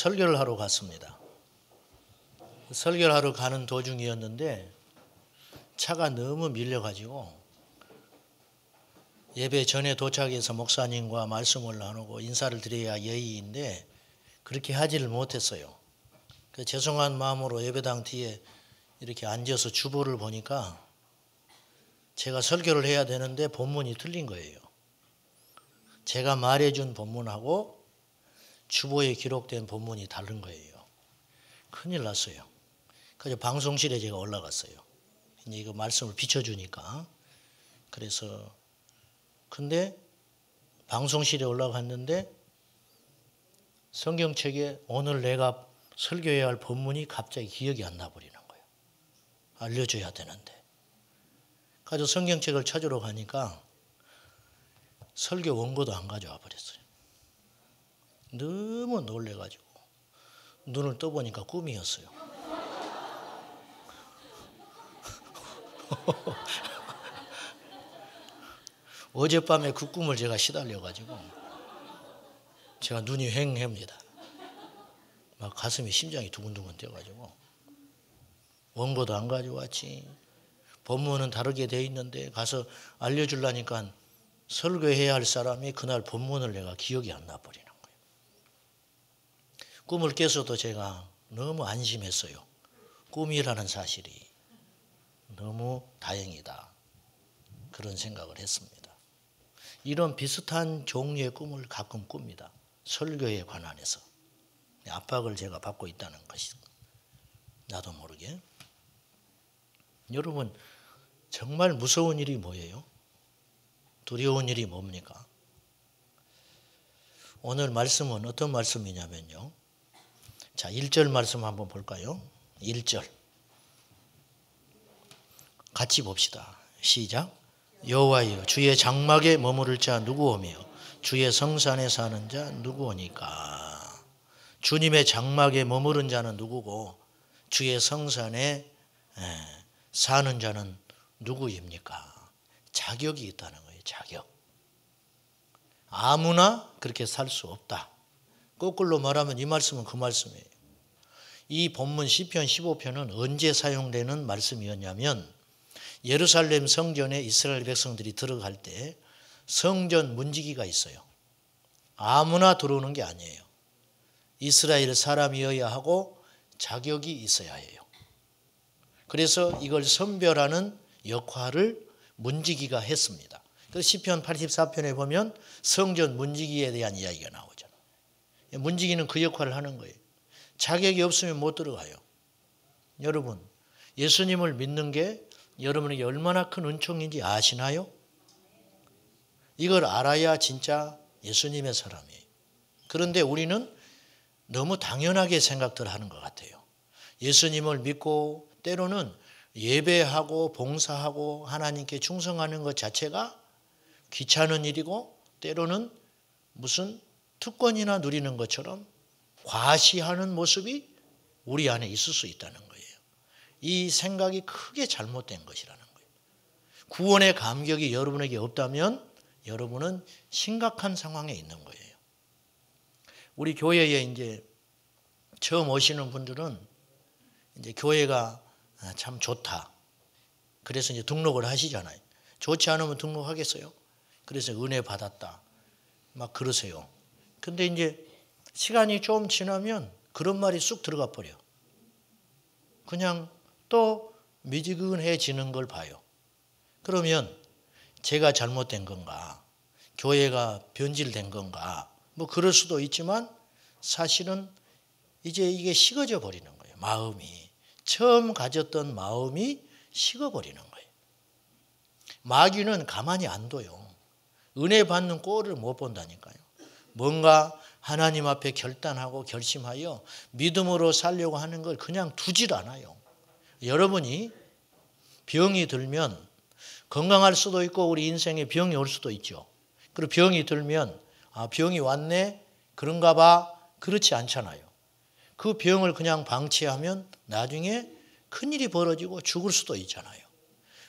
설교를 하러 갔습니다. 설교를 하러 가는 도중이었는데 차가 너무 밀려가지고 예배 전에 도착해서 목사님과 말씀을 나누고 인사를 드려야 예의인데 그렇게 하지를 못했어요. 그 죄송한 마음으로 예배당 뒤에 이렇게 앉아서 주보를 보니까 제가 설교를 해야 되는데 본문이 틀린 거예요. 제가 말해준 본문하고 주보에 기록된 본문이 다른 거예요. 큰일 났어요. 그래서 방송실에 제가 올라갔어요. 이제 이거 말씀을 비춰주니까. 그래서 근데 방송실에 올라갔는데 성경책에 오늘 내가 설교해야 할 본문이 갑자기 기억이 안 나버리는 거예요. 알려줘야 되는데. 그래서 성경책을 찾으러 가니까 설교 원고도 안 가져와 버렸어요. 너무 놀래가지고 눈을 떠보니까 꿈이었어요. 어젯밤에 그 꿈을 제가 시달려가지고 제가 눈이 휑합니다. 막 가슴이 심장이 두근두근 뛰어가지고 원고도 안 가져왔지. 본문은 다르게 돼 있는데 가서 알려주려니까 설교해야 할 사람이 그날 본문을 내가 기억이 안 나버리는 거예요. 꿈을 깨서도 제가 너무 안심했어요. 꿈이라는 사실이 너무 다행이다. 그런 생각을 했습니다. 이런 비슷한 종류의 꿈을 가끔 꿉니다. 설교에 관한해서. 압박을 제가 받고 있다는 것이 나도 모르게. 여러분 정말 무서운 일이 뭐예요? 두려운 일이 뭡니까? 오늘 말씀은 어떤 말씀이냐면요. 자, 1절 말씀 한번 볼까요? 1절 같이 봅시다. 시작. 여호와여 주의 장막에 머무를 자 누구오며 주의 성산에 사는 자 누구오니까. 주님의 장막에 머무른 자는 누구고 주의 성산에 사는 자는 누구입니까? 자격이 있다는 거예요. 자격. 아무나 그렇게 살 수 없다. 거꾸로 말하면 이 말씀은 그 말씀이에요. 이 본문 시편 15편은 언제 사용되는 말씀이었냐면 예루살렘 성전에 이스라엘 백성들이 들어갈 때 성전 문지기가 있어요. 아무나 들어오는 게 아니에요. 이스라엘 사람이어야 하고 자격이 있어야 해요. 그래서 이걸 선별하는 역할을 문지기가 했습니다. 그래서 시편 84편에 보면 성전 문지기에 대한 이야기가 나오잖아요. 문지기는 그 역할을 하는 거예요. 자격이 없으면 못 들어가요. 여러분 예수님을 믿는 게 여러분에게 얼마나 큰 은총인지 아시나요? 이걸 알아야 진짜 예수님의 사람이에요. 그런데 우리는 너무 당연하게 생각들 하는 것 같아요. 예수님을 믿고 때로는 예배하고 봉사하고 하나님께 충성하는 것 자체가 귀찮은 일이고 때로는 무슨 특권이나 누리는 것처럼 과시하는 모습이 우리 안에 있을 수 있다는 거예요. 이 생각이 크게 잘못된 것이라는 거예요. 구원의 감격이 여러분에게 없다면 여러분은 심각한 상황에 있는 거예요. 우리 교회에 이제 처음 오시는 분들은 이제 교회가 참 좋다. 그래서 이제 등록을 하시잖아요. 좋지 않으면 등록하겠어요? 그래서 은혜 받았다. 막 그러세요. 근데 이제 시간이 좀 지나면 그런 말이 쑥 들어가 버려. 그냥 또 미지근해지는 걸 봐요. 그러면 제가 잘못된 건가? 교회가 변질된 건가? 뭐 그럴 수도 있지만 사실은 이제 이게 식어져 버리는 거예요. 마음이. 처음 가졌던 마음이 식어버리는 거예요. 마귀는 가만히 안 둬요. 은혜 받는 꼴을 못 본다니까요. 뭔가 하나님 앞에 결단하고 결심하여 믿음으로 살려고 하는 걸 그냥 두질 않아요. 여러분이 병이 들면 건강할 수도 있고 우리 인생에 병이 올 수도 있죠. 그리고 병이 들면 병이 왔네 그런가 봐. 그렇지 않잖아요. 그 병을 그냥 방치하면 나중에 큰일이 벌어지고 죽을 수도 있잖아요.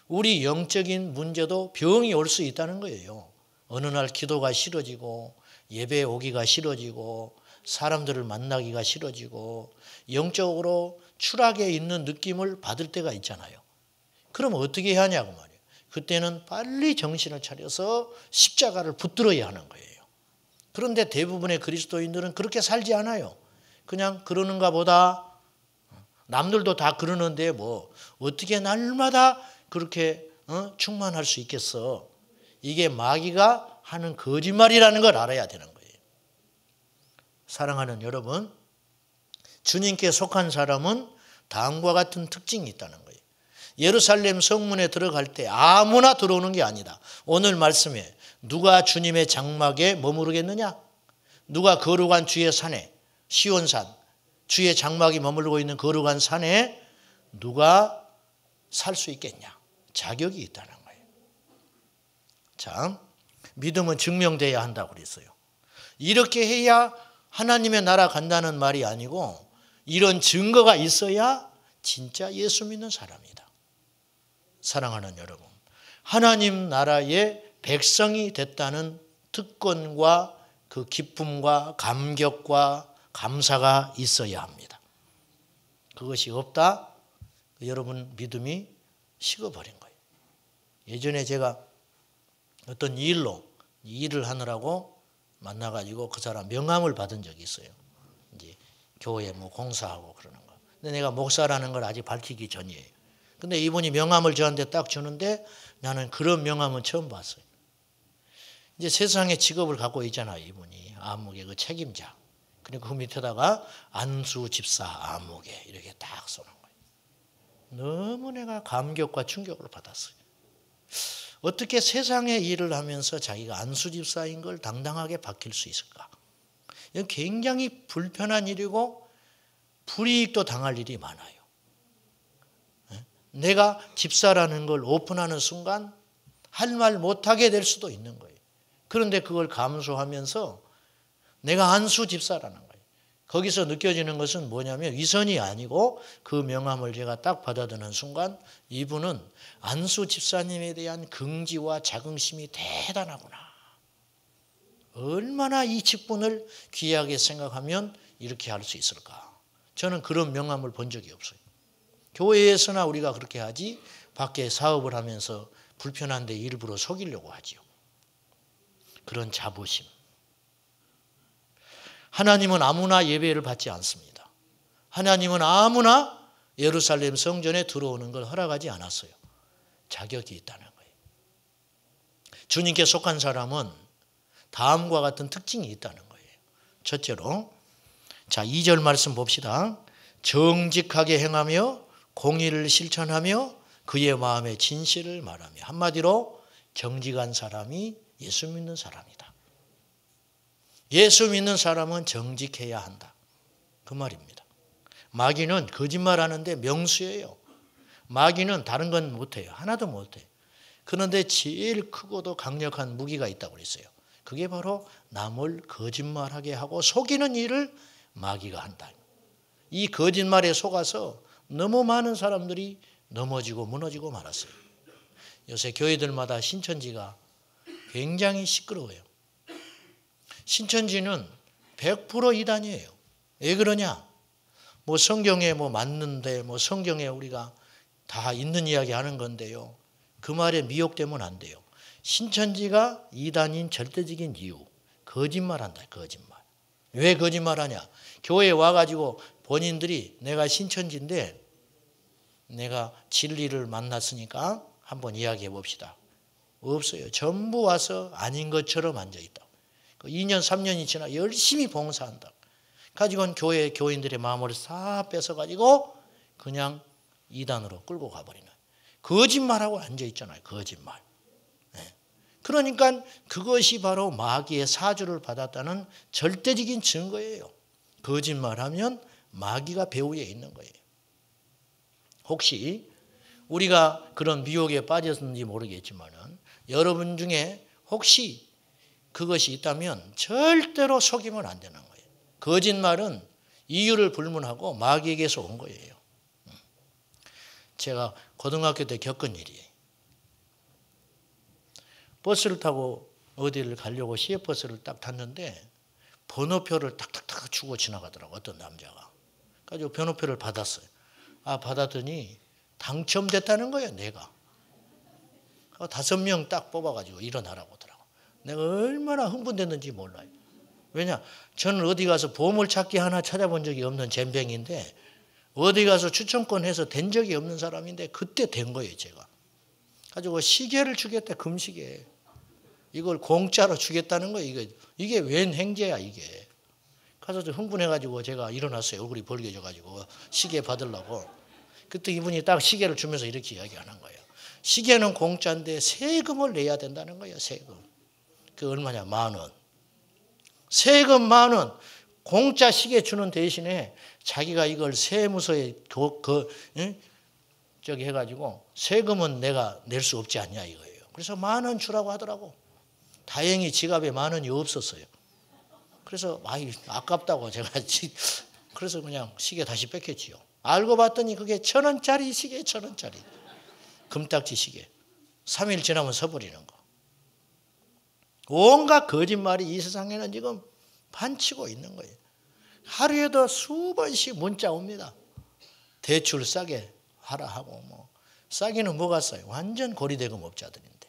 우리 영적인 문제도 병이 올 수 있다는 거예요. 어느 날 기도가 싫어지고 예배에 오기가 싫어지고 사람들을 만나기가 싫어지고 영적으로 추락에 있는 느낌을 받을 때가 있잖아요. 그럼 어떻게 해야 하냐고 말이에요. 그때는 빨리 정신을 차려서 십자가를 붙들어야 하는 거예요. 그런데 대부분의 그리스도인들은 그렇게 살지 않아요. 그냥 그러는가 보다. 남들도 다 그러는데 뭐 어떻게 날마다 그렇게 충만할 수 있겠어. 이게 마귀가 하는 거짓말이라는 걸 알아야 되는 거예요. 사랑하는 여러분, 주님께 속한 사람은 다음과 같은 특징이 있다는 거예요. 예루살렘 성문에 들어갈 때 아무나 들어오는 게 아니다. 오늘 말씀에 누가 주님의 장막에 머무르겠느냐? 누가 거룩한 주의 산에, 시온산, 주의 장막이 머무르고 있는 거룩한 산에 누가 살 수 있겠냐? 자격이 있다는 거예요. 자, 믿음은 증명돼야 한다고 그랬어요. 이렇게 해야 하나님의 나라 간다는 말이 아니고 이런 증거가 있어야 진짜 예수 믿는 사람이다. 사랑하는 여러분, 하나님 나라의 백성이 됐다는 특권과 그 기쁨과 감격과 감사가 있어야 합니다. 그것이 없다? 여러분 믿음이 식어버린 거예요. 예전에 제가 어떤 일을 하느라고 만나가지고 그 사람 명함을 받은 적이 있어요. 이제 교회 뭐 공사하고 그러는 거. 근데 내가 목사라는 걸 아직 밝히기 전이에요. 근데 이분이 명함을 저한테 딱 주는데 나는 그런 명함은 처음 봤어요. 이제 세상에 직업을 갖고 있잖아요, 이분이. 암흑의 그 책임자. 그리고 그 밑에다가 안수 집사 암흑의 이렇게 딱 써놓은 거예요. 너무 내가 감격과 충격을 받았어요. 어떻게 세상의 일을 하면서 자기가 안수 집사인 걸 당당하게 밝힐 수 있을까? 이건 굉장히 불편한 일이고 불이익도 당할 일이 많아요. 내가 집사라는 걸 오픈하는 순간 할 말 못하게 될 수도 있는 거예요. 그런데 그걸 감수하면서 내가 안수 집사라는 거예요. 거기서 느껴지는 것은 뭐냐면 위선이 아니고 그 명함을 제가 딱 받아드는 순간 이분은 안수 집사님에 대한 긍지와 자긍심이 대단하구나. 얼마나 이 직분을 귀하게 생각하면 이렇게 할 수 있을까. 저는 그런 명함을 본 적이 없어요. 교회에서나 우리가 그렇게 하지 밖에 사업을 하면서 불편한데 일부러 속이려고 하지요. 그런 자부심. 하나님은 아무나 예배를 받지 않습니다. 하나님은 아무나 예루살렘 성전에 들어오는 걸 허락하지 않았어요. 자격이 있다는 거예요. 주님께 속한 사람은 다음과 같은 특징이 있다는 거예요. 첫째로, 자 2절 말씀 봅시다. 정직하게 행하며 공의를 실천하며 그의 마음의 진실을 말하며. 한마디로 정직한 사람이 예수 믿는 사람이다. 예수 믿는 사람은 정직해야 한다. 그 말입니다. 마귀는 거짓말하는데 명수예요. 마귀는 다른 건 못해요. 하나도 못해요. 그런데 제일 크고도 강력한 무기가 있다고 그랬어요. 그게 바로 남을 거짓말하게 하고 속이는 일을 마귀가 한다. 이 거짓말에 속아서 너무 많은 사람들이 넘어지고 무너지고 말았어요. 요새 교회들마다 신천지가 굉장히 시끄러워요. 신천지는 100% 이단이에요. 왜 그러냐? 뭐 성경에 뭐 맞는데 뭐 성경에 우리가 다 있는 이야기 하는 건데요. 그 말에 미혹되면 안 돼요. 신천지가 이단인 절대적인 이유. 거짓말한다. 거짓말. 왜 거짓말하냐? 교회에 와가지고 본인들이 내가 신천지인데 내가 진리를 만났으니까 한번 이야기해 봅시다. 없어요. 전부 와서 아닌 것처럼 앉아있다. 2년 3년이 지나 열심히 봉사한다. 가지고는 교회 교인들의 마음을 싹 뺏어가지고 그냥 이단으로 끌고 가버리는. 거짓말하고 앉아있잖아요. 거짓말. 네. 그러니까 그것이 바로 마귀의 사주를 받았다는 절대적인 증거예요. 거짓말하면 마귀가 배후에 있는 거예요. 혹시 우리가 그런 미혹에 빠졌는지 모르겠지만은 여러분 중에 혹시 그것이 있다면 절대로 속이면 안 되는 거예요. 거짓말은 이유를 불문하고 마귀에게서 온 거예요. 제가 고등학교 때 겪은 일이에요. 버스를 타고 어디를 가려고 시외버스를 딱 탔는데 번호표를 탁탁탁 주고 지나가더라고, 어떤 남자가. 가지고 번호표를 받았어요. 받았더니 당첨됐다는 거예요, 내가. 5명 딱 뽑아가지고 일어나라고 하더라고. 내가 얼마나 흥분됐는지 몰라요. 왜냐, 저는 어디 가서 보물찾기 하나 찾아본 적이 없는 젬병인데, 어디 가서 추천권 해서 된 적이 없는 사람인데, 그때 된 거예요, 제가. 가지고 시계를 주겠다, 금시계. 이걸 공짜로 주겠다는 거예요. 이게 웬 행제야, 이게. 가서 흥분해가지고 제가 일어났어요. 얼굴이 벌개져가지고 시계 받으려고. 그때 이분이 딱 시계를 주면서 이렇게 이야기하는 거예요. 시계는 공짜인데 세금을 내야 된다는 거예요, 세금. 그 얼마냐, 10,000원. 세금 10,000원. 공짜 시계 주는 대신에 자기가 이걸 세무서에 저기 해가지고 세금은 내가 낼 수 없지 않냐 이거예요. 그래서 10,000원 주라고 하더라고. 다행히 지갑에 10,000원이 없었어요. 그래서 아깝다고 제가 그래서 그냥 시계 다시 뺏겼지요. 알고 봤더니 그게 1,000원짜리 시계, 1,000원짜리 금딱지 시계. 3일 지나면 서버리는 거. 온갖 거짓말이 이 세상에는 지금 판치고 있는 거예요. 하루에도 수번씩 문자 옵니다. 대출 싸게 하라 하고 싸기는 뭐가 싸요? 완전 고리대금업자들인데.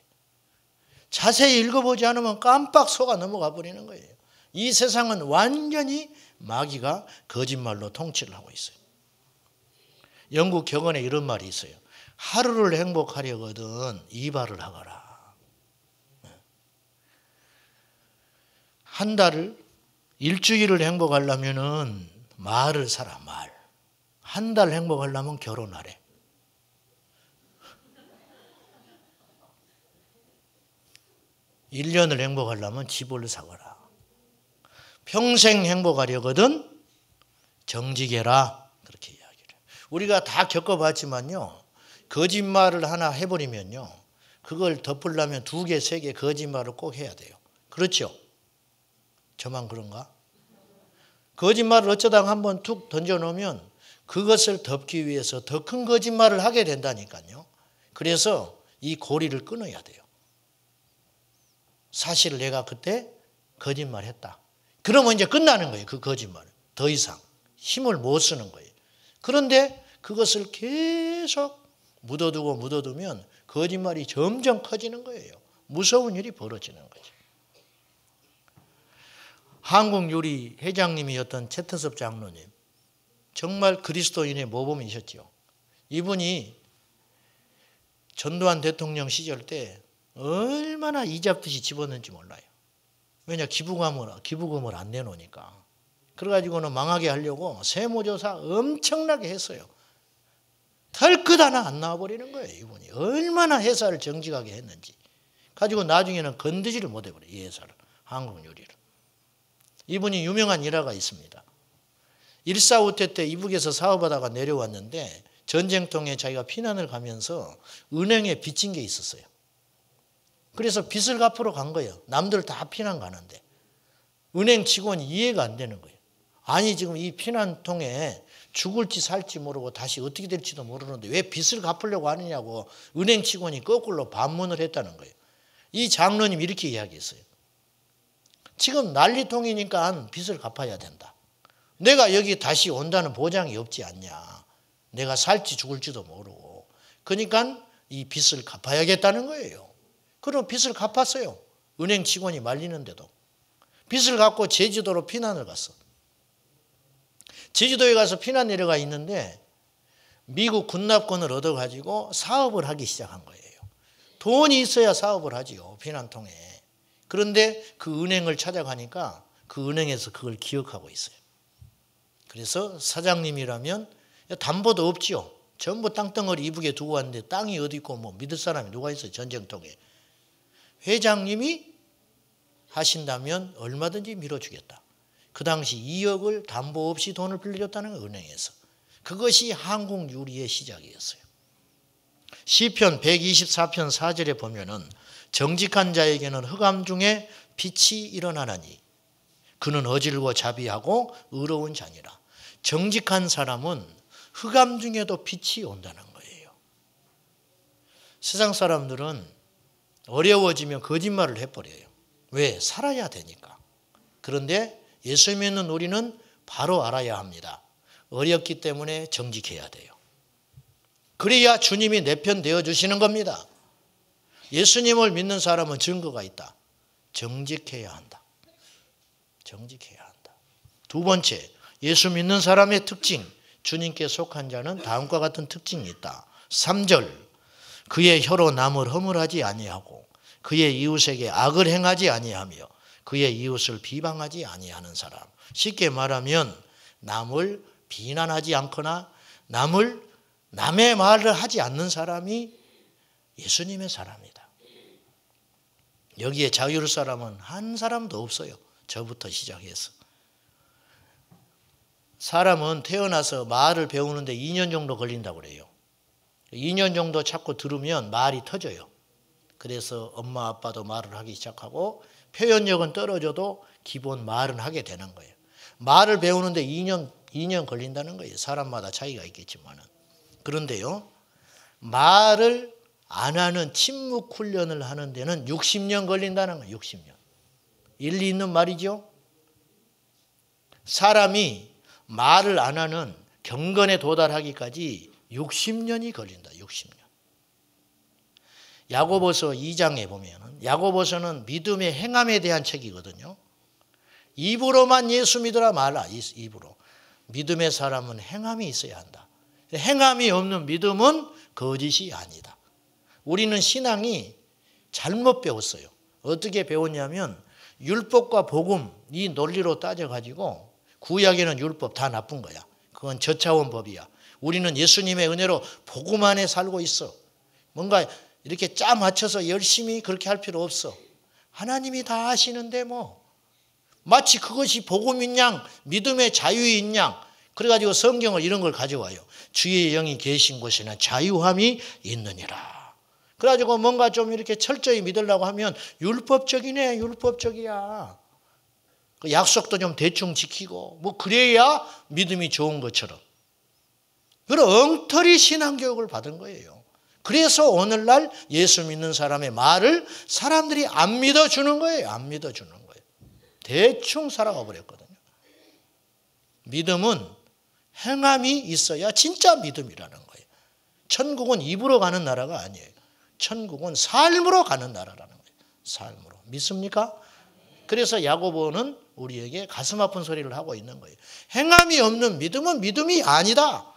자세히 읽어보지 않으면 깜빡 속아 넘어가 버리는 거예요. 이 세상은 완전히 마귀가 거짓말로 통치를 하고 있어요. 영국 격언에 이런 말이 있어요. 하루를 행복하려거든 이발을 하거라. 한 달을, 일주일을 행복하려면은 말을 사라, 말. 한 달 행복하려면 결혼하래. 일 년을 행복하려면 집을 사거라. 평생 행복하려거든 정직해라. 그렇게 이야기를. 우리가 다 겪어봤지만요. 거짓말을 하나 해버리면요. 그걸 덮으려면 2개, 3개 거짓말을 꼭 해야 돼요. 그렇죠? 저만 그런가? 거짓말을 어쩌다가 한번 툭 던져놓으면 그것을 덮기 위해서 더 큰 거짓말을 하게 된다니까요. 그래서 이 고리를 끊어야 돼요. 사실 내가 그때 거짓말했다. 그러면 이제 끝나는 거예요. 그 거짓말은. 더 이상 힘을 못 쓰는 거예요. 그런데 그것을 계속 묻어두면 거짓말이 점점 커지는 거예요. 무서운 일이 벌어지는 거죠. 한국요리 회장님이었던 최태섭 장로님, 정말 그리스도인의 모범이셨죠. 이분이 전두환 대통령 시절 때 얼마나 이잡듯이 집었는지 몰라요. 왜냐, 기부금을 안 내놓으니까. 그래가지고는 망하게 하려고 세무조사 엄청나게 했어요. 털끝 하나 안 나와버리는 거예요. 이분이 얼마나 회사를 정직하게 했는지. 가지고 나중에는 건드지를 못해버려요. 이 회사를, 한국요리를. 이분이 유명한 일화가 있습니다. 1.4 때 이북에서 사업하다가 내려왔는데 전쟁통에 자기가 피난을 가면서 은행에 빚진 게 있었어요. 그래서 빚을 갚으러 간 거예요. 남들 다 피난 가는데. 은행 직원이 이해가 안 되는 거예요. 아니 지금 이 피난통에 죽을지 살지 모르고 다시 어떻게 될지도 모르는데 왜 빚을 갚으려고 하느냐고 은행 직원이 거꾸로 반문을 했다는 거예요. 이 장로님 이렇게 이야기했어요. 지금 난리통이니까 빚을 갚아야 된다. 내가 여기 다시 온다는 보장이 없지 않냐. 내가 살지 죽을지도 모르고. 그러니까 이 빚을 갚아야겠다는 거예요. 그럼 빚을 갚았어요. 은행 직원이 말리는데도. 빚을 갚고 제주도로 피난을 갔어. 제주도에 가서 피난 내려가 있는데 미국 군납권을 얻어가지고 사업을 하기 시작한 거예요. 돈이 있어야 사업을 하지요. 피난통에. 그런데 그 은행을 찾아가니까 그 은행에서 그걸 기억하고 있어요. 그래서 사장님이라면 담보도 없지요. 전부 땅덩어리 이북에 두고 왔는데 땅이 어디 있고 뭐 믿을 사람이 누가 있어요. 전쟁통에. 회장님이 하신다면 얼마든지 밀어주겠다. 그 당시 2억을 담보 없이 돈을 빌려줬다는 거예요. 은행에서. 그것이 한국요리의 시작이었어요. 시편 124편 4절에 보면은 정직한 자에게는 흑암 중에 빛이 일어나나니 그는 어질고 자비하고 의로운 자니라. 정직한 사람은 흑암 중에도 빛이 온다는 거예요. 세상 사람들은 어려워지면 거짓말을 해버려요. 왜? 살아야 되니까. 그런데 예수 믿는 우리는 바로 알아야 합니다. 어렵기 때문에 정직해야 돼요. 그래야 주님이 내 편 되어주시는 겁니다. 예수님을 믿는 사람은 증거가 있다. 정직해야 한다. 정직해야 한다. 두 번째, 예수 믿는 사람의 특징, 주님께 속한 자는 다음과 같은 특징이 있다. 3절, 그의 혀로 남을 허물하지 아니하고 그의 이웃에게 악을 행하지 아니하며 그의 이웃을 비방하지 아니하는 사람. 쉽게 말하면 남을 비난하지 않거나 남의 말을 하지 않는 사람이 예수님의 사람이다. 여기에 자유로울 사람은 한 사람도 없어요. 저부터 시작해서. 사람은 태어나서 말을 배우는데 2년 정도 걸린다고 그래요. 2년 정도 자꾸 들으면 말이 터져요. 그래서 엄마 아빠도 말을 하기 시작하고 표현력은 떨어져도 기본 말은 하게 되는 거예요. 말을 배우는데 2년 걸린다는 거예요. 사람마다 차이가 있겠지만은. 그런데요, 말을 안 하는 침묵 훈련을 하는 데는 60년 걸린다는 거예요. 60년. 일리 있는 말이죠. 사람이 말을 안 하는 경건에 도달하기까지 60년이 걸린다. 60년. 야고보서 2장에 보면 야고보서는 믿음의 행함에 대한 책이거든요. 입으로만 예수 믿으라 말라. 입으로. 믿음의 사람은 행함이 있어야 한다. 행함이 없는 믿음은 거짓이 아니다. 우리는 신앙이 잘못 배웠어요. 어떻게 배웠냐면 율법과 복음 이 논리로 따져가지고 구약에는 율법 다 나쁜 거야. 그건 저차원 법이야. 우리는 예수님의 은혜로 복음 안에 살고 있어. 뭔가 이렇게 짜 맞춰서 열심히 그렇게 할 필요 없어. 하나님이 다 하시는데 뭐. 마치 그것이 복음인 양, 믿음의 자유인 양. 그래가지고 성경을 이런 걸 가져와요. 주의 영이 계신 곳에는 자유함이 있느니라. 그래가지고 뭔가 좀 이렇게 철저히 믿으려고 하면 율법적이네, 율법적이야. 그 약속도 좀 대충 지키고 뭐 그래야 믿음이 좋은 것처럼. 그런 엉터리 신앙교육을 받은 거예요. 그래서 오늘날 예수 믿는 사람의 말을 사람들이 안 믿어주는 거예요. 안 믿어주는 거예요. 대충 살아가 버렸거든요. 믿음은 행함이 있어야 진짜 믿음이라는 거예요. 천국은 입으로 가는 나라가 아니에요. 천국은 삶으로 가는 나라라는 거예요. 삶으로. 믿습니까? 그래서 야고보는 우리에게 가슴 아픈 소리를 하고 있는 거예요. 행함이 없는 믿음은 믿음이 아니다.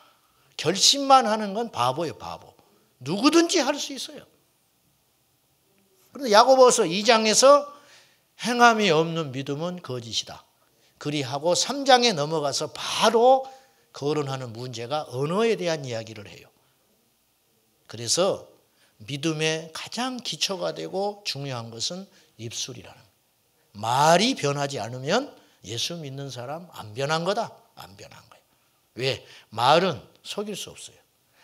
결심만 하는 건 바보예요. 바보. 누구든지 할 수 있어요. 그런데 야고보서 2장에서 행함이 없는 믿음은 거짓이다. 그리하고 3장에 넘어가서 바로 거론하는 문제가 언어에 대한 이야기를 해요. 그래서 믿음의 가장 기초가 되고 중요한 것은 입술이라는 거예요. 말이 변하지 않으면 예수 믿는 사람 안 변한 거다. 안 변한 거예요. 왜? 말은 속일 수 없어요.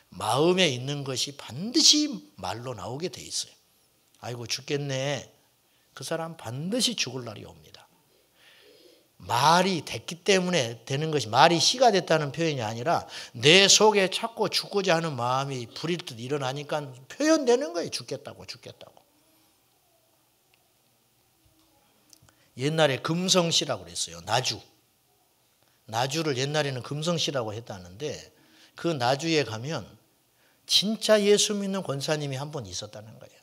마음에 있는 것이 반드시 말로 나오게 돼 있어요. 아이고 죽겠네. 그 사람 반드시 죽을 날이 옵니다. 말이 됐기 때문에 되는 것이 말이 씨가 됐다는 표현이 아니라 내 속에 자꾸 죽고자 하는 마음이 불일 듯 일어나니까 표현되는 거예요. 죽겠다고 죽겠다고. 옛날에 금성씨라고 그랬어요. 나주. 나주를 옛날에는 금성씨라고 했다는데 그 나주에 가면 진짜 예수 믿는 권사님이 한 분 있었다는 거예요.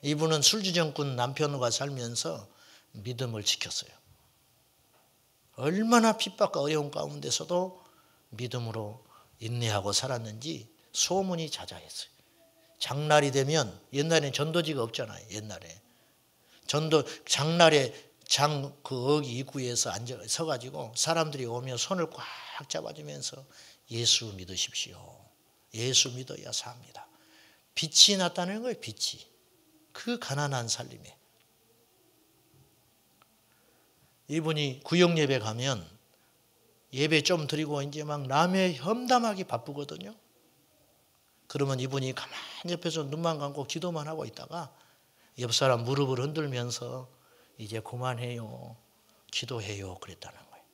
이분은 술주정꾼 남편과 살면서 믿음을 지켰어요. 얼마나 핍박과 어려운 가운데서도 믿음으로 인내하고 살았는지 소문이 자자했어요. 장날이 되면 옛날에는 전도지가 없잖아요. 옛날에. 장날에 그 어기 입구에서 서가지고 사람들이 오면 손을 꽉 잡아주면서 예수 믿으십시오. 예수 믿어야 삽니다. 빛이 났다는 거예요. 빛이. 그 가난한 살림에. 이분이 구역 예배 가면 예배 좀 드리고 이제 막 남의 험담하기 바쁘거든요. 그러면 이분이 가만히 옆에서 눈만 감고 기도만 하고 있다가 옆 사람 무릎을 흔들면서 이제 그만해요. 기도해요. 그랬다는 거예요.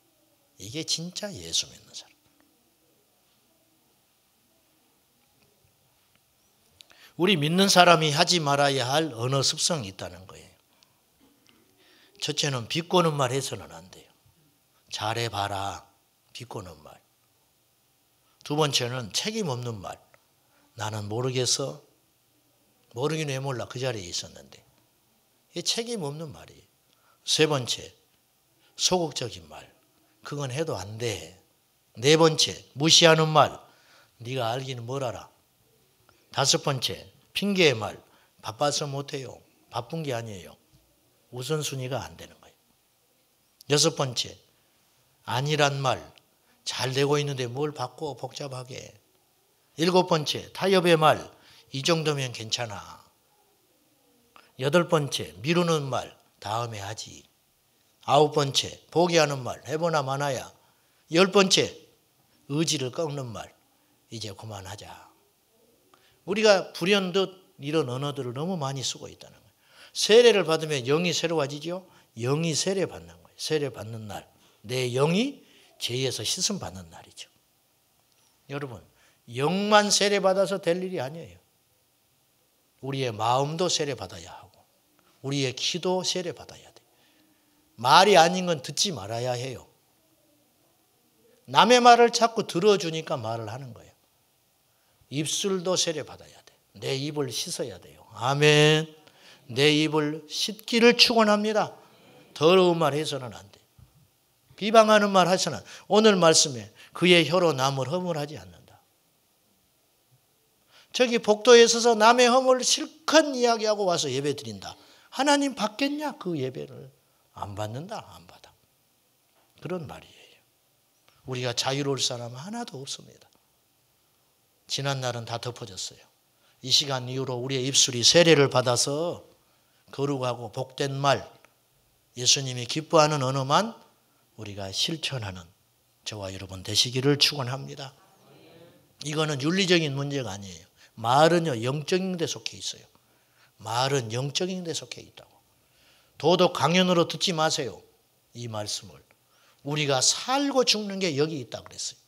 이게 진짜 예수 믿는 사람. 우리 믿는 사람이 하지 말아야 할 언어 습성이 있다는 거예요. 첫째는 비꼬는 말 해서는 안 돼요. 잘해봐라. 비꼬는 말. 두 번째는 책임 없는 말. 나는 모르겠어. 모르긴 왜 몰라. 그 자리에 있었는데. 이게 책임 없는 말이에요. 세 번째, 소극적인 말. 그건 해도 안 돼. 네 번째, 무시하는 말. 네가 알기는 뭘 알아. 다섯 번째, 핑계의 말. 바빠서 못해요. 바쁜 게 아니에요. 우선순위가 안 되는 거예요. 여섯 번째, 아니란 말. 잘 되고 있는데 뭘 바꿔 복잡하게. 일곱 번째, 타협의 말. 이 정도면 괜찮아. 여덟 번째, 미루는 말. 다음에 하지. 아홉 번째, 포기하는 말. 해보나 마나야. 열 번째, 의지를 꺾는 말. 이제 그만하자. 우리가 불현듯 이런 언어들을 너무 많이 쓰고 있다는 거예요. 세례를 받으면 영이 새로워지죠. 영이 세례 받는 거예요. 세례 받는 날. 내 영이 죄에서 씻음 받는 날이죠. 여러분, 영만 세례 받아서 될 일이 아니에요. 우리의 마음도 세례 받아야 하고 우리의 기도 세례 받아야 돼요. 말이 아닌 건 듣지 말아야 해요. 남의 말을 자꾸 들어주니까 말을 하는 거예요. 입술도 세례 받아야 돼. 내 입을 씻어야 돼요. 아멘. 내 입을 씻기를 축원합니다. 더러운 말 해서는 안 돼. 비방하는 말 해서는 오늘 말씀에 그의 혀로 남을 허물하지 않는다. 저기 복도에 서서 남의 허물을 실컷 이야기하고 와서 예배 드린다. 하나님 받겠냐? 그 예배를 안 받는다. 안 받아. 그런 말이에요. 우리가 자유로울 사람은 하나도 없습니다. 지난 날은 다 덮어졌어요. 이 시간 이후로 우리의 입술이 세례를 받아서 거룩하고 복된 말, 예수님이 기뻐하는 언어만 우리가 실천하는 저와 여러분 되시기를 축원합니다. 이거는 윤리적인 문제가 아니에요. 말은요, 영적인 데 속해 있어요. 말은 영적인 데 속해 있다고. 도덕 강연으로 듣지 마세요. 이 말씀을. 우리가 살고 죽는 게 여기 있다 그랬어요.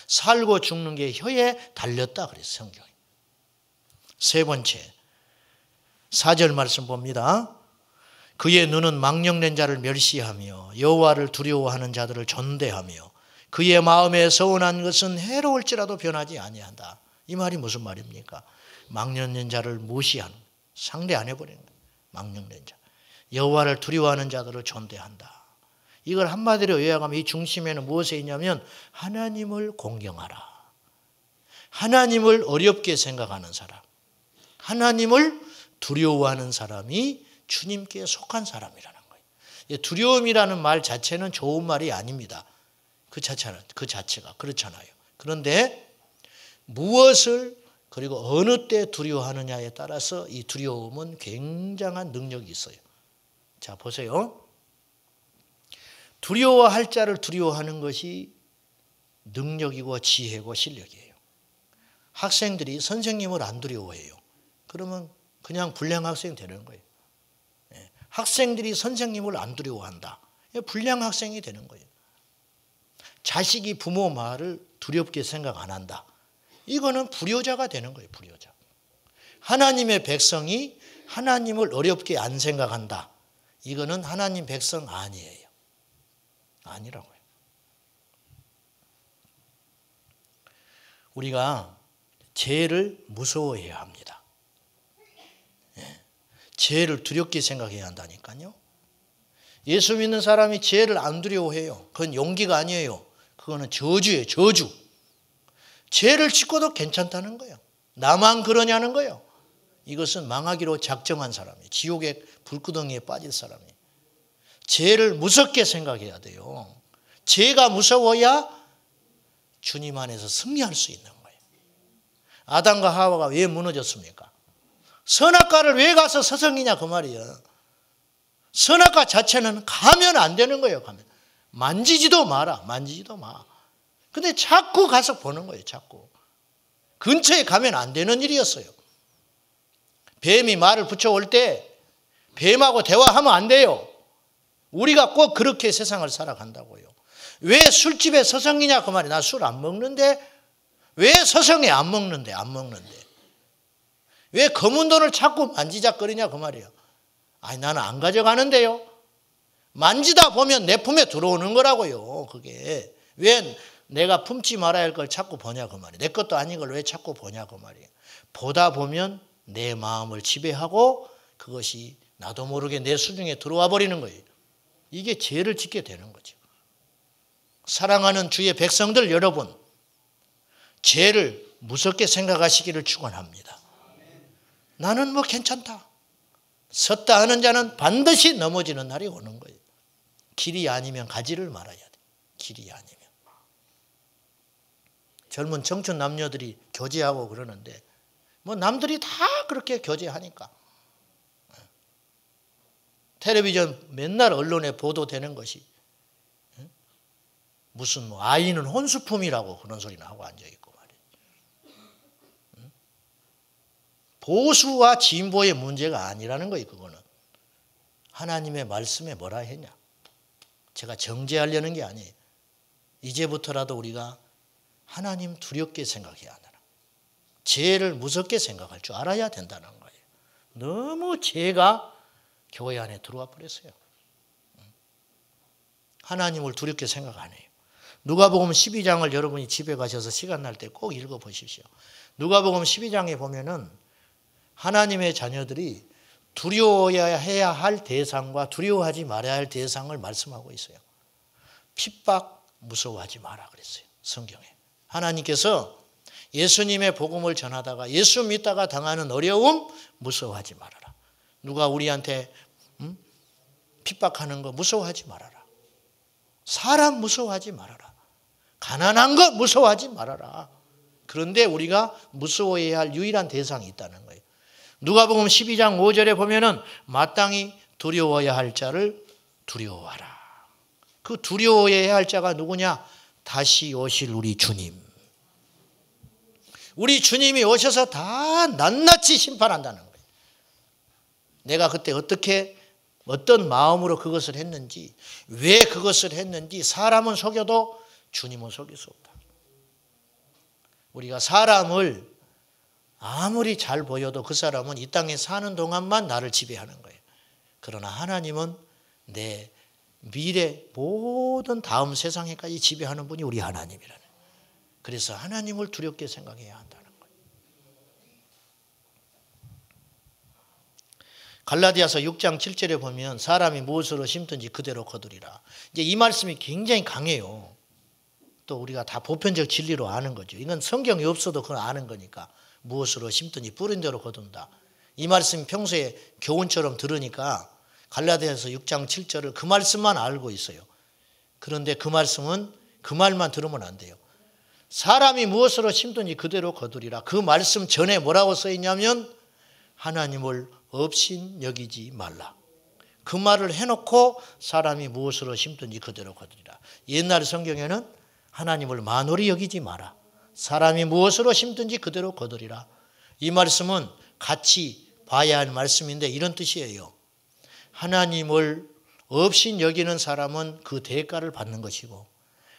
살고 죽는 게 혀에 달렸다 그랬어요. 성경이. 세 번째, 4절 말씀 봅니다. 그의 눈은 망령된 자를 멸시하며 여호와를 두려워하는 자들을 존대하며 그의 마음에 서운한 것은 해로울지라도 변하지 아니한다. 이 말이 무슨 말입니까? 망령된 자를 무시하는, 상대 안 해버리는 거예요. 망령된 자. 여호와를 두려워하는 자들을 존대한다. 이걸 한마디로 요약하면 이 중심에는 무엇이 있냐면 하나님을 공경하라. 하나님을 어렵게 생각하는 사람. 하나님을 두려워하는 사람이 주님께 속한 사람이라는 거예요. 두려움이라는 말 자체는 좋은 말이 아닙니다. 그 자체가 그렇잖아요. 그런데 무엇을 그리고 어느 때 두려워하느냐에 따라서 이 두려움은 굉장한 능력이 있어요. 자, 보세요. 두려워할 자를 두려워하는 것이 능력이고 지혜고 실력이에요. 학생들이 선생님을 안 두려워해요. 그러면 그냥 불량 학생이 되는 거예요. 학생들이 선생님을 안 두려워한다. 불량 학생이 되는 거예요. 자식이 부모 말을 두렵게 생각 안 한다. 이거는 불효자가 되는 거예요. 불효자. 하나님의 백성이 하나님을 어렵게 안 생각한다. 이거는 하나님 백성 아니에요. 아니라고요. 우리가 죄를 무서워해야 합니다. 죄를 두렵게 생각해야 한다니까요. 예수 믿는 사람이 죄를 안 두려워해요. 그건 용기가 아니에요. 그거는 저주예요. 저주. 죄를 짓고도 괜찮다는 거예요. 나만 그러냐는 거예요. 이것은 망하기로 작정한 사람이에요. 지옥의 불구덩이에 빠질 사람이에요. 죄를 무섭게 생각해야 돼요. 죄가 무서워야 주님 안에서 승리할 수 있는 거예요. 아담과 하와가 왜 무너졌습니까? 선악과를 왜 가서 서성이냐 그 말이에요. 선악과 자체는 가면 안 되는 거예요. 가면. 만지지도 마라. 만지지도 마. 근데 자꾸 가서 보는 거예요. 자꾸. 근처에 가면 안 되는 일이었어요. 뱀이 말을 붙여올 때 뱀하고 대화하면 안 돼요. 우리가 꼭 그렇게 세상을 살아간다고요. 왜 술집에 서성이냐 그 말이에요. 나 술 안 먹는데 왜 서성해 안 먹는데 안 먹는데. 왜 검은 돈을 자꾸 만지작거리냐 그 말이에요. 아니 나는 안 가져가는데요. 만지다 보면 내 품에 들어오는 거라고요. 그게 왜 내가 품지 말아야 할 걸 자꾸 보냐 그 말이에요. 내 것도 아닌 걸 왜 자꾸 보냐 그 말이에요. 보다 보면 내 마음을 지배하고 그것이 나도 모르게 내 수중에 들어와 버리는 거예요. 이게 죄를 짓게 되는 거죠. 사랑하는 주의 백성들 여러분, 죄를 무섭게 생각하시기를 축원합니다. 나는 뭐 괜찮다. 섰다 하는 자는 반드시 넘어지는 날이 오는 거예요. 길이 아니면 가지를 말아야 돼. 길이 아니면. 젊은 청춘 남녀들이 교제하고 그러는데 뭐 남들이 다 그렇게 교제하니까 텔레비전 맨날 언론에 보도되는 것이 무슨 뭐 아이는 혼수품이라고 그런 소리나 하고 앉아있고 말이에요. 보수와 진보의 문제가 아니라는 거예요. 그거는 하나님의 말씀에 뭐라 했냐. 제가 정죄하려는 게 아니에요. 이제부터라도 우리가 하나님 두렵게 생각해야 하나. 죄를 무섭게 생각할 줄 알아야 된다는 거예요. 너무 죄가 교회 안에 들어와 버렸어요. 하나님을 두렵게 생각 안 해요. 누가복음 12장을 여러분이 집에 가셔서 시간 날 때 꼭 읽어보십시오. 누가복음 12장에 보면은 하나님의 자녀들이 두려워해야 할 대상과 두려워하지 말아야 할 대상을 말씀하고 있어요. 핍박 무서워하지 마라 그랬어요. 성경에. 하나님께서 예수님의 복음을 전하다가 예수 믿다가 당하는 어려움 무서워하지 말아라. 누가 우리한테 핍박하는 거 무서워하지 말아라. 사람 무서워하지 말아라. 가난한 거 무서워하지 말아라. 그런데 우리가 무서워해야 할 유일한 대상이 있다는 거예요. 누가복음 12장 5절에 보면은 마땅히 두려워해야 할 자를 두려워하라. 그 두려워해야 할 자가 누구냐? 다시 오실 우리 주님. 우리 주님이 오셔서 다 낱낱이 심판한다는 거예요. 내가 그때 어떤 마음으로 그것을 했는지, 왜 그것을 했는지 사람은 속여도 주님은 속일 수 없다. 우리가 사람을 아무리 잘 보여도 그 사람은 이 땅에 사는 동안만 나를 지배하는 거예요. 그러나 하나님은 내 미래 모든 다음 세상에까지 지배하는 분이 우리 하나님이라는 거예요. 그래서 하나님을 두렵게 생각해야 한다는 거예요. 갈라디아서 6장 7절에 보면 사람이 무엇으로 심든지 그대로 거두리라. 이제 이 말씀이 굉장히 강해요. 또 우리가 다 보편적 진리로 아는 거죠. 이건 성경이 없어도 그걸 아는 거니까. 무엇으로 심든지 뿌린 대로 거둔다. 이 말씀이 평소에 교훈처럼 들으니까 갈라디아서 6장 7절을 그 말씀만 알고 있어요. 그런데 그 말씀은 그 말만 들으면 안 돼요. 사람이 무엇으로 심든지 그대로 거두리라. 그 말씀 전에 뭐라고 써 있냐면 하나님을 없인 여기지 말라. 그 말을 해놓고 사람이 무엇으로 심든지 그대로 거두리라. 옛날 성경에는 하나님을 만홀히 여기지 마라. 사람이 무엇으로 심든지 그대로 거두리라. 이 말씀은 같이 봐야 할 말씀인데 이런 뜻이에요. 하나님을 없인 여기는 사람은 그 대가를 받는 것이고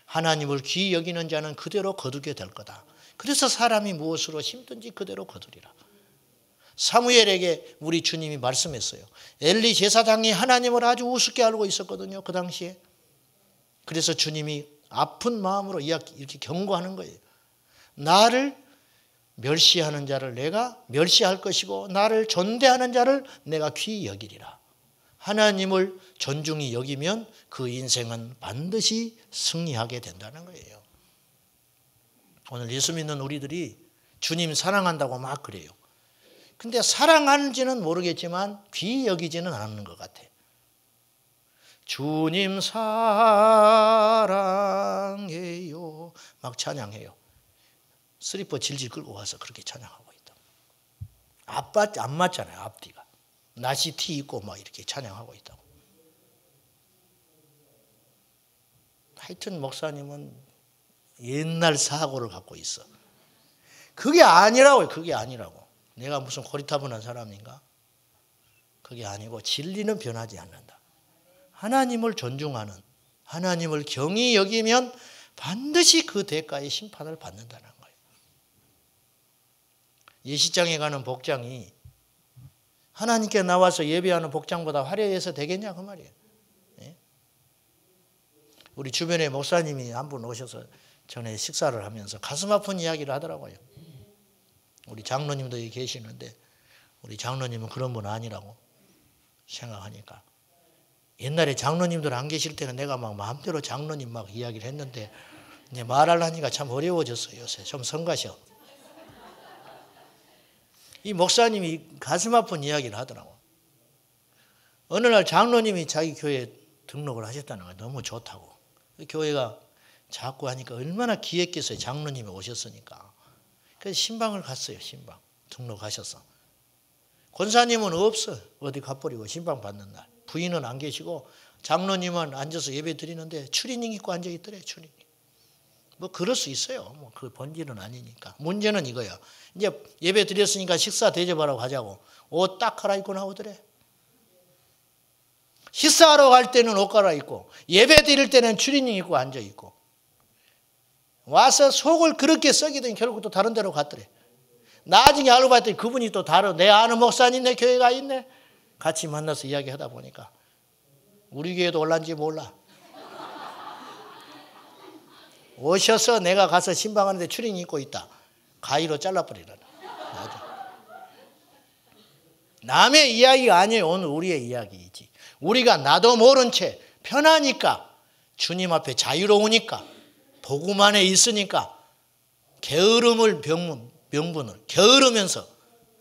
하나님을 귀히 여기는 자는 그대로 거두게 될 거다. 그래서 사람이 무엇으로 심든지 그대로 거두리라. 사무엘에게 우리 주님이 말씀했어요. 엘리 제사장이 하나님을 아주 우습게 알고 있었거든요. 그 당시에. 그래서 주님이 아픈 마음으로 이렇게 경고하는 거예요. 나를 멸시하는 자를 내가 멸시할 것이고 나를 존대하는 자를 내가 귀히 여기리라. 하나님을 존중히 여기면 그 인생은 반드시 승리하게 된다는 거예요. 오늘 예수 믿는 우리들이 주님 사랑한다고 막 그래요. 근데 사랑하는지는 모르겠지만 귀히 여기지는 않는 것 같아. 주님 사랑해요. 막 찬양해요. 슬리퍼 질질 끌고 와서 그렇게 찬양하고 있다. 안 맞잖아요. 앞뒤가. 나시 티 입고 막 이렇게 찬양하고 있다고. 하여튼 목사님은 옛날 사고를 갖고 있어. 그게 아니라고요. 그게 아니라고. 내가 무슨 고리타분한 사람인가? 그게 아니고 진리는 변하지 않는다. 하나님을 존중하는, 하나님을 경히 여기면 반드시 그 대가의 심판을 받는다는 거예요. 예식장에 가는 복장이 하나님께 나와서 예배하는 복장보다 화려해서 되겠냐 그 말이에요. 예? 우리 주변에 목사님이 한 분 오셔서 전에 식사를 하면서 가슴 아픈 이야기를 하더라고요. 우리 장로님도 여기 계시는데 우리 장로님은 그런 분 아니라고 생각하니까. 옛날에 장로님들 안 계실 때는 내가 막 마음대로 장로님 막 이야기를 했는데 이제 말하려니까 참 어려워졌어요. 요새 좀 성가셔. 이 목사님이 가슴 아픈 이야기를 하더라고. 어느 날 장로님이 자기 교회에 등록을 하셨다는 거예요. 너무 좋다고. 교회가 자꾸 하니까 얼마나 기했겠어요. 장로님이 오셨으니까. 그래서 신방을 갔어요. 신방. 등록하셔서. 권사님은 없어. 어디 가버리고 신방 받는 날. 부인은 안 계시고 장로님은 앉아서 예배 드리는데 추리닝 입고 앉아있더래. 추리닝. 뭐 그럴 수 있어요. 뭐 그 본질은 아니니까. 문제는 이거야. 이제 예배 드렸으니까 식사 대접하러 가자고. 옷 딱 갈아입고 나오더래. 식사하러 갈 때는 옷 갈아입고 예배 드릴 때는 추리닝 입고 앉아있고 와서 속을 그렇게 썩이더니 결국 또 다른 데로 갔더래. 나중에 알고 봤더니 그분이 또 다른 내 아는 목사님 내 교회가 있네. 같이 만나서 이야기하다 보니까 우리 교회도 올란지 몰라. 오셔서 내가 가서 신방하는데 추리닝 입고 있다. 가위로 잘라버리라. 남의 이야기가 아니에요. 오늘 우리의 이야기이지. 우리가 나도 모른 채 편하니까 주님 앞에 자유로우니까 복음 안에 있으니까 게으름을 명분을 게으르면서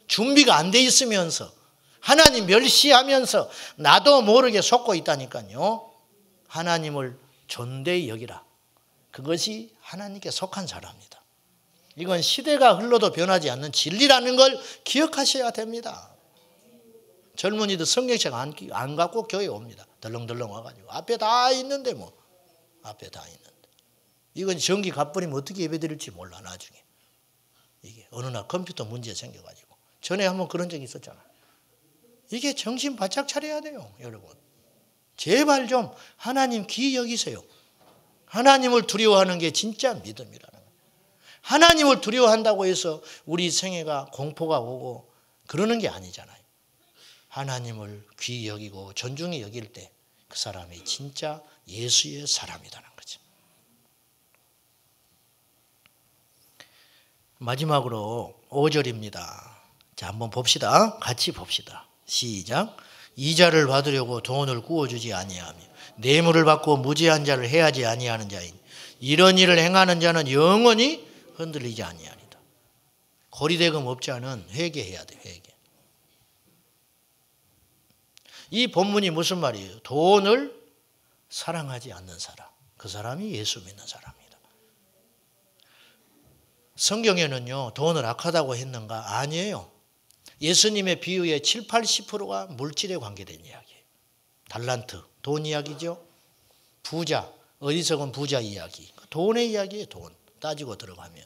준비가 안 돼 있으면서 하나님 멸시하면서 나도 모르게 속고 있다니까요. 하나님을 존대히 여기라. 그것이 하나님께 속한 사람입니다. 이건 시대가 흘러도 변하지 않는 진리라는 걸 기억하셔야 됩니다. 젊은이들 성경책 안 갖고 교회에 옵니다. 덜렁덜렁 와가지고. 앞에 다 있는데 뭐. 앞에 다 있는데. 이건 전기 갚버리면 어떻게 예배드릴지 몰라 나중에. 이게 어느 날 컴퓨터 문제 생겨가지고. 전에 한번 그런 적이 있었잖아요. 이게 정신 바짝 차려야 돼요. 여러분. 제발 좀 하나님 귀히 여기세요. 하나님을 두려워하는 게 진짜 믿음이라는 거예요. 하나님을 두려워한다고 해서 우리 생애가 공포가 오고 그러는 게 아니잖아요. 하나님을 귀히 여기고 존중히 여길 때 그 사람이 진짜 예수의 사람이라는 거죠. 마지막으로 5절입니다. 자, 한번 봅시다. 같이 봅시다. 시작. 이자를 받으려고 돈을 구워주지 아니하며 뇌물을 받고 무죄한 자를 해하지 아니하는 자이니 이런 일을 행하는 자는 영원히 흔들리지 아니하리다. 고리대금 업자는 회개해야 돼. 회개. 이 본문이 무슨 말이에요? 돈을 사랑하지 않는 사람. 그 사람이 예수 믿는 사람입니다. 성경에는요. 돈을 악하다고 했는가? 아니에요. 예수님의 비유의 7, 80%가 물질에 관계된 이야기예요. 달란트, 돈 이야기죠. 부자, 어리석은 부자 이야기. 돈의 이야기예요. 돈. 따지고 들어가면.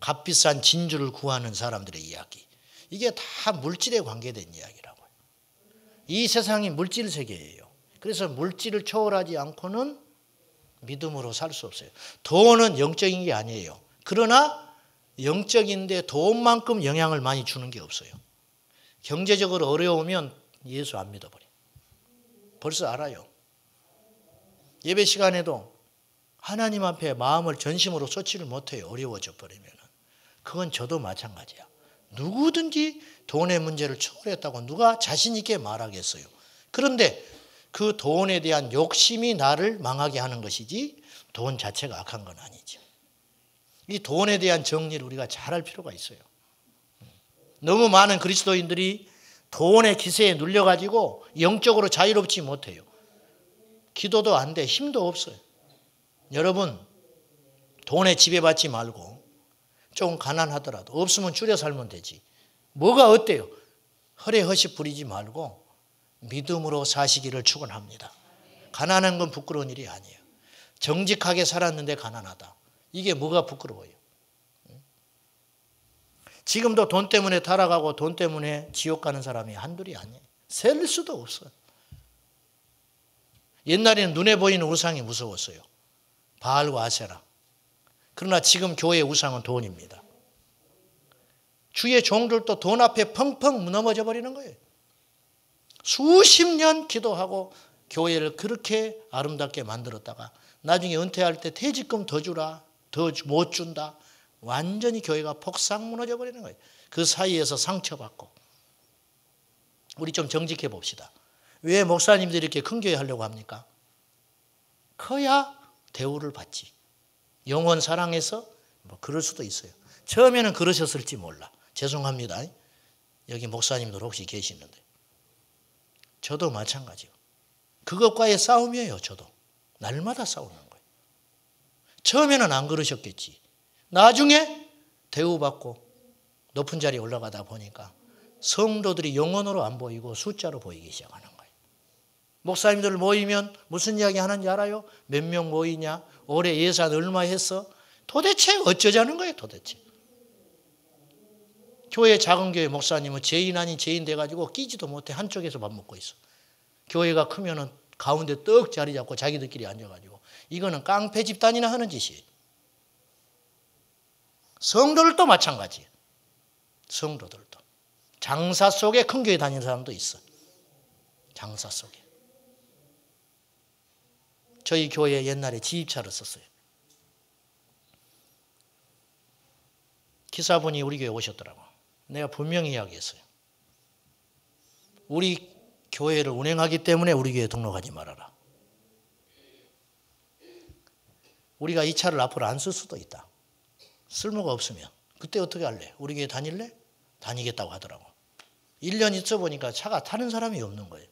값비싼 진주를 구하는 사람들의 이야기. 이게 다 물질에 관계된 이야기라고요. 이 세상이 물질 세계예요. 그래서 물질을 초월하지 않고는 믿음으로 살 수 없어요. 돈은 영적인 게 아니에요. 그러나 영적인데 돈만큼 영향을 많이 주는 게 없어요. 경제적으로 어려우면 예수 안 믿어버려. 벌써 알아요. 예배 시간에도 하나님 앞에 마음을 전심으로 쏟지를 못해요. 어려워져 버리면. 그건 저도 마찬가지야. 누구든지 돈의 문제를 초월했다고 누가 자신 있게 말하겠어요. 그런데 그 돈에 대한 욕심이 나를 망하게 하는 것이지 돈 자체가 악한 건 아니죠. 이 돈에 대한 정리를 우리가 잘할 필요가 있어요. 너무 많은 그리스도인들이 돈의 기세에 눌려가지고 영적으로 자유롭지 못해요. 기도도 안 돼. 힘도 없어요. 여러분 돈에 지배받지 말고 조금 가난하더라도 없으면 줄여 살면 되지. 뭐가 어때요? 허례허식 부리지 말고 믿음으로 사시기를 축원합니다. 가난한 건 부끄러운 일이 아니에요. 정직하게 살았는데 가난하다. 이게 뭐가 부끄러워요? 지금도 돈 때문에 타락하고 돈 때문에 지옥 가는 사람이 한둘이 아니에요. 셀 수도 없어요. 옛날에는 눈에 보이는 우상이 무서웠어요. 바알과 아세라. 그러나 지금 교회의 우상은 돈입니다. 주의 종들도 돈 앞에 펑펑 넘어져 버리는 거예요. 수십 년 기도하고 교회를 그렇게 아름답게 만들었다가 나중에 은퇴할 때 퇴직금 더 주라, 더 못 준다. 완전히 교회가 폭삭 무너져 버리는 거예요. 그 사이에서 상처받고. 우리 좀 정직해 봅시다. 왜 목사님들이 이렇게 큰 교회 하려고 합니까? 커야 대우를 받지. 영혼 사랑해서 뭐 그럴 수도 있어요. 처음에는 그러셨을지 몰라. 죄송합니다. 여기 목사님들 혹시 계시는데. 저도 마찬가지요. 그것과의 싸움이에요. 저도. 날마다 싸우는 거예요. 처음에는 안 그러셨겠지. 나중에 대우받고 높은 자리에 올라가다 보니까 성도들이 영혼으로 안 보이고 숫자로 보이기 시작하는 거예요. 목사님들 모이면 무슨 이야기 하는지 알아요? 몇 명 모이냐? 올해 예산 얼마 했어? 도대체 어쩌자는 거예요, 도대체. 교회 작은 교회 목사님은 죄인 아닌 죄인 돼가지고 끼지도 못해 한쪽에서 밥 먹고 있어. 교회가 크면은 가운데 떡 자리 잡고 자기들끼리 앉아가지고 이거는 깡패 집단이나 하는 짓이에요. 성도들도 마찬가지예요. 성도들도. 장사 속에 큰 교회 다니는 사람도 있어. 장사 속에. 저희 교회에 옛날에 지휘차를 썼어요. 기사분이 우리 교회에 오셨더라고. 내가 분명히 이야기했어요. 우리 교회를 운행하기 때문에 우리 교회에 등록하지 말아라. 우리가 이 차를 앞으로 안 쓸 수도 있다. 쓸모가 없으면. 그때 어떻게 할래? 우리 교회 다닐래? 다니겠다고 하더라고. 1년 있어 보니까 차가 타는 사람이 없는 거예요.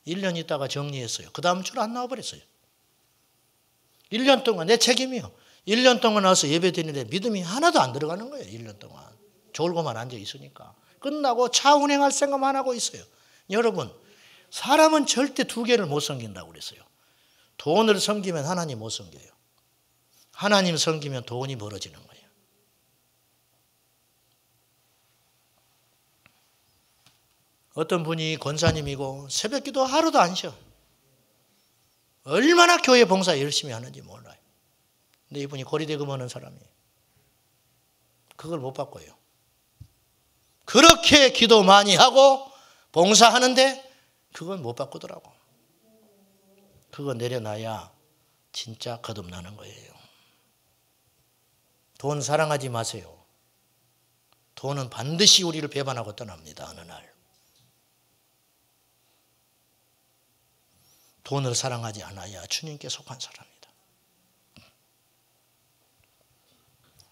1년 있다가 정리했어요. 그 다음 주로 안 나와버렸어요. 1년 동안 내 책임이요. 1년 동안 와서 예배 드리는데 믿음이 하나도 안 들어가는 거예요. 1년 동안. 졸고만 앉아 있으니까. 끝나고 차 운행할 생각만 하고 있어요. 여러분, 사람은 절대 두 개를 못 섬긴다고 그랬어요. 돈을 섬기면 하나님 못 섬겨요. 하나님 섬기면 돈이 멀어지는 거예요. 어떤 분이 권사님이고 새벽기도 하루도 안 쉬어. 얼마나 교회 봉사 열심히 하는지 몰라요. 근데 이분이 고리대금 하는 사람이에요. 그걸 못 바꿔요. 그렇게 기도 많이 하고 봉사하는데 그건 못 바꾸더라고. 그거 내려놔야 진짜 거듭나는 거예요. 돈 사랑하지 마세요. 돈은 반드시 우리를 배반하고 떠납니다. 어느 날. 돈을 사랑하지 않아야 주님께 속한 사람이다.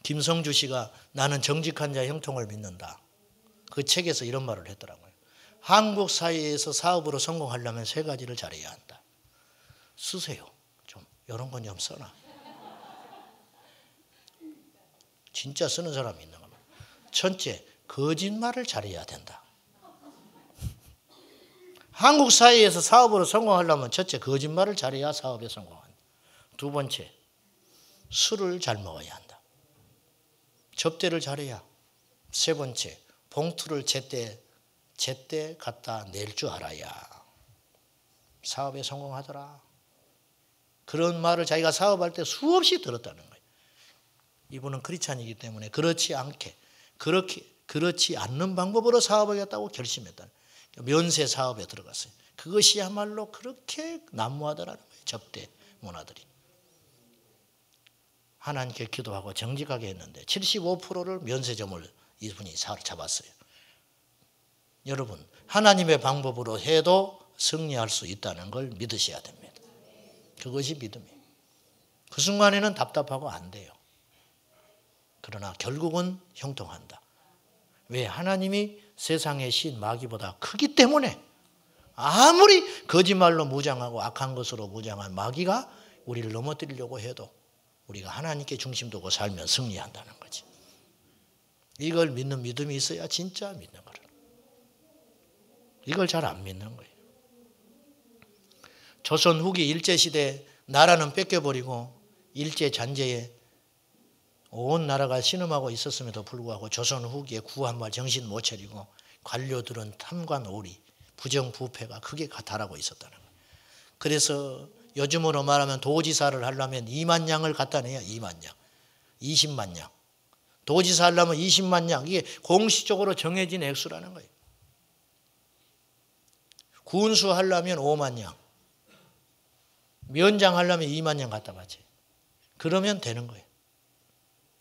김성주 씨가 나는 정직한 자의 형통을 믿는다. 그 책에서 이런 말을 했더라고요. 한국 사회에서 사업으로 성공하려면 세 가지를 잘해야 한다. 쓰세요. 좀 이런 건 좀 써놔. 진짜 쓰는 사람이 있는 겁니다. 첫째, 거짓말을 잘해야 된다. 한국 사회에서 사업으로 성공하려면 첫째, 거짓말을 잘해야 사업에 성공한다. 두 번째, 술을 잘 먹어야 한다. 접대를 잘해야. 세 번째, 봉투를 제때 갖다 낼 줄 알아야 사업에 성공하더라. 그런 말을 자기가 사업할 때 수없이 들었다는 거예요. 이분은 크리스찬이기 때문에 그렇지 않는 방법으로 사업하겠다고 결심했다. 면세 사업에 들어갔어요. 그것이야말로 그렇게 난무하더라는 거예요. 접대 문화들이. 하나님께 기도하고 정직하게 했는데 75%를 면세점을 이분이 잡았어요. 여러분, 하나님의 방법으로 해도 승리할 수 있다는 걸 믿으셔야 됩니다. 그것이 믿음이에요. 그 순간에는 답답하고 안 돼요. 그러나 결국은 형통한다. 왜? 하나님이 세상의 신 마귀보다 크기 때문에. 아무리 거짓말로 무장하고 악한 것으로 무장한 마귀가 우리를 넘어뜨리려고 해도 우리가 하나님께 중심 두고 살면 승리한다는 거지. 이걸 믿는 믿음이 있어야 진짜 믿는 거예요. 이걸 잘 안 믿는 거예요. 조선 후기 일제시대 나라는 뺏겨버리고 일제잔재에 온 나라가 신음하고 있었음에도 불구하고 조선 후기에 구한말 정신 못 차리고 관료들은 탐관오리, 부정부패가 크게 달하고 있었다는 거예요. 그래서 요즘으로 말하면 도지사를 하려면 2만 냥을 갖다 내야 2만 냥, 20만 냥. 도지사 하려면 20만 냥. 이게 공식적으로 정해진 액수라는 거예요. 군수 하려면 5만 냥. 면장하려면 2만 년 갖다 바치. 그러면 되는 거예요.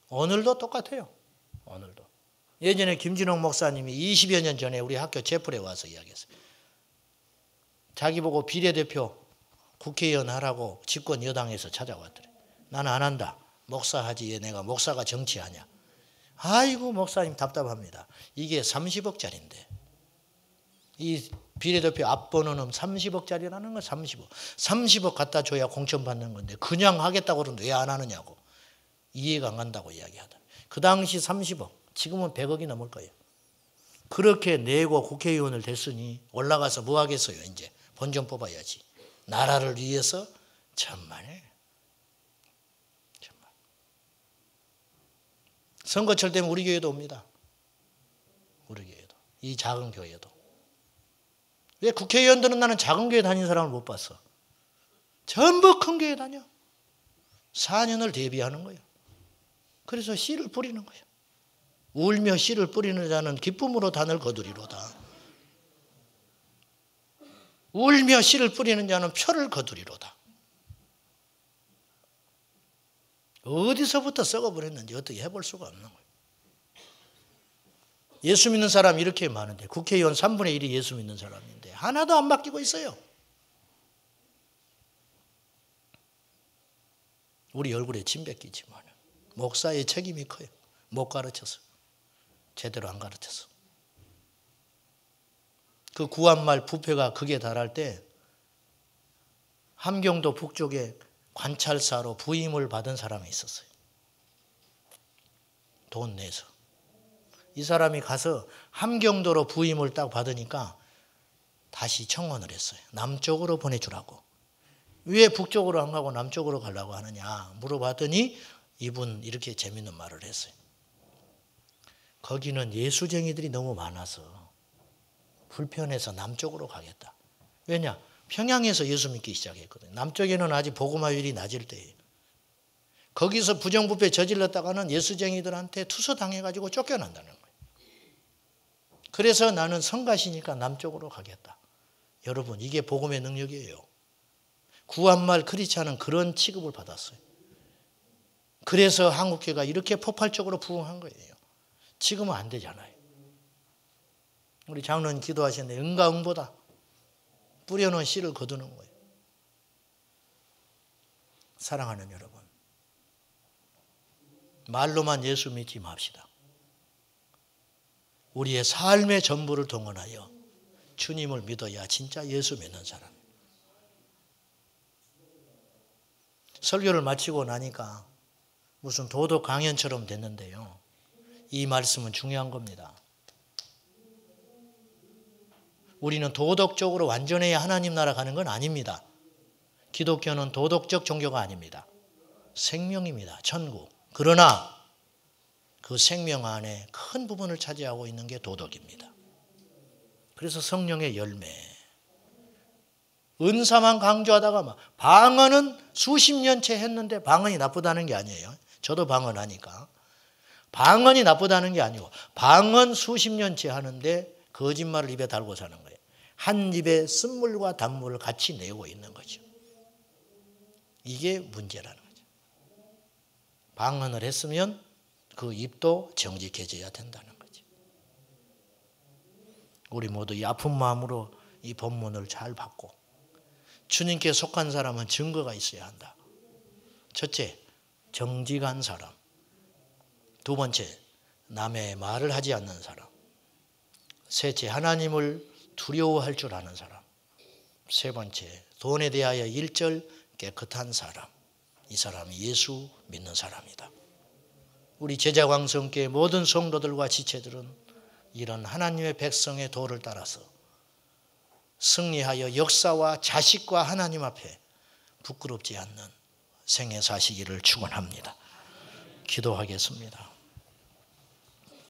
오늘도 똑같아요. 오늘도. 예전에 김진홍 목사님이 20여 년 전에 우리 학교 제풀에 와서 이야기했어요. 자기 보고 비례대표 국회의원 하라고 집권 여당에서 찾아왔더래. 나는 안 한다. 목사하지. 내가 목사가 정치하냐. 아이고 목사님 답답합니다. 이게 30억짜리인데. 이 비례대표 앞번호는 30억짜리라는 거 30억. 30억 갖다 줘야 공천받는 건데 그냥 하겠다고 그러는데 왜 안 하느냐고. 이해가 안 간다고 이야기하다. 그 당시 30억. 지금은 100억이 넘을 거예요. 그렇게 내고 국회의원을 됐으니 올라가서 뭐 하겠어요. 이제 본전 뽑아야지. 나라를 위해서 천만에. 선거철 되면 우리 교회도 옵니다. 우리 교회도. 이 작은 교회도. 왜 국회의원들은 나는 작은 교회 다니는 사람을 못 봤어. 전부 큰 교회 다녀. 4년을 대비하는 거예요. 그래서 씨를 뿌리는 거예요. 울며 씨를 뿌리는 자는 기쁨으로 단을 거두리로다. 울며 씨를 뿌리는 자는 표를 거두리로다. 어디서부터 썩어버렸는지 어떻게 해볼 수가 없는 거예요. 예수 믿는 사람이 이렇게 많은데 국회의원 3분의 1이 예수 믿는 사람인데 하나도 안 바뀌고 있어요. 우리 얼굴에 침 뱉기지만 목사의 책임이 커요. 못 가르쳐서. 제대로 안 가르쳐서. 그 구한말 부패가 극에 달할 때 함경도 북쪽에 관찰사로 부임을 받은 사람이 있었어요. 돈 내서. 이 사람이 가서 함경도로 부임을 딱 받으니까 다시 청원을 했어요. 남쪽으로 보내주라고. 왜 북쪽으로 안 가고 남쪽으로 가려고 하느냐 물어봤더니 이분 이렇게 재밌는 말을 했어요. 거기는 예수쟁이들이 너무 많아서 불편해서 남쪽으로 가겠다. 왜냐? 평양에서 예수 믿기 시작했거든요. 남쪽에는 아직 복음화율이 낮을 때예요. 거기서 부정부패 저질렀다가는 예수쟁이들한테 투서당해가지고 쫓겨난다는 거예요. 그래서 나는 성가시니까 남쪽으로 가겠다. 여러분 이게 복음의 능력이에요. 구한말 크리스찬은 그런 취급을 받았어요. 그래서 한국교회가 이렇게 폭발적으로 부흥한 거예요. 지금은 안 되잖아요. 우리 장로님 기도하셨는데 응가 응보다 뿌려놓은 씨를 거두는 거예요. 사랑하는 여러분, 말로만 예수 믿지 맙시다. 우리의 삶의 전부를 동원하여 주님을 믿어야 진짜 예수 믿는 사람. 설교를 마치고 나니까 무슨 도덕 강연처럼 됐는데요. 이 말씀은 중요한 겁니다. 우리는 도덕적으로 완전해야 하나님 나라 가는 건 아닙니다. 기독교는 도덕적 종교가 아닙니다. 생명입니다. 천국. 그러나 그 생명 안에 큰 부분을 차지하고 있는 게 도덕입니다. 그래서 성령의 열매. 은사만 강조하다가 막 방언은 수십 년째 했는데 방언이 나쁘다는 게 아니에요. 저도 방언하니까. 방언이 나쁘다는 게 아니고 방언 수십 년째 하는데 거짓말을 입에 달고 사는 거예요. 한 입에 쓴물과 단물을 같이 내고 있는 거죠. 이게 문제라는 거죠. 방언을 했으면 그 입도 정직해져야 된다는 거죠. 우리 모두 이 아픈 마음으로 이 본문을 잘 받고 주님께 속한 사람은 증거가 있어야 한다. 첫째, 정직한 사람. 두 번째, 남의 말을 하지 않는 사람. 셋째, 하나님을 두려워할 줄 아는 사람. 세 번째, 돈에 대하여 일절 깨끗한 사람. 이 사람이 예수 믿는 사람이다. 우리 제자광성교회 모든 성도들과 지체들은 이런 하나님의 백성의 도를 따라서 승리하여 역사와 자식과 하나님 앞에 부끄럽지 않는 생애 사시기를 축원합니다. 기도하겠습니다.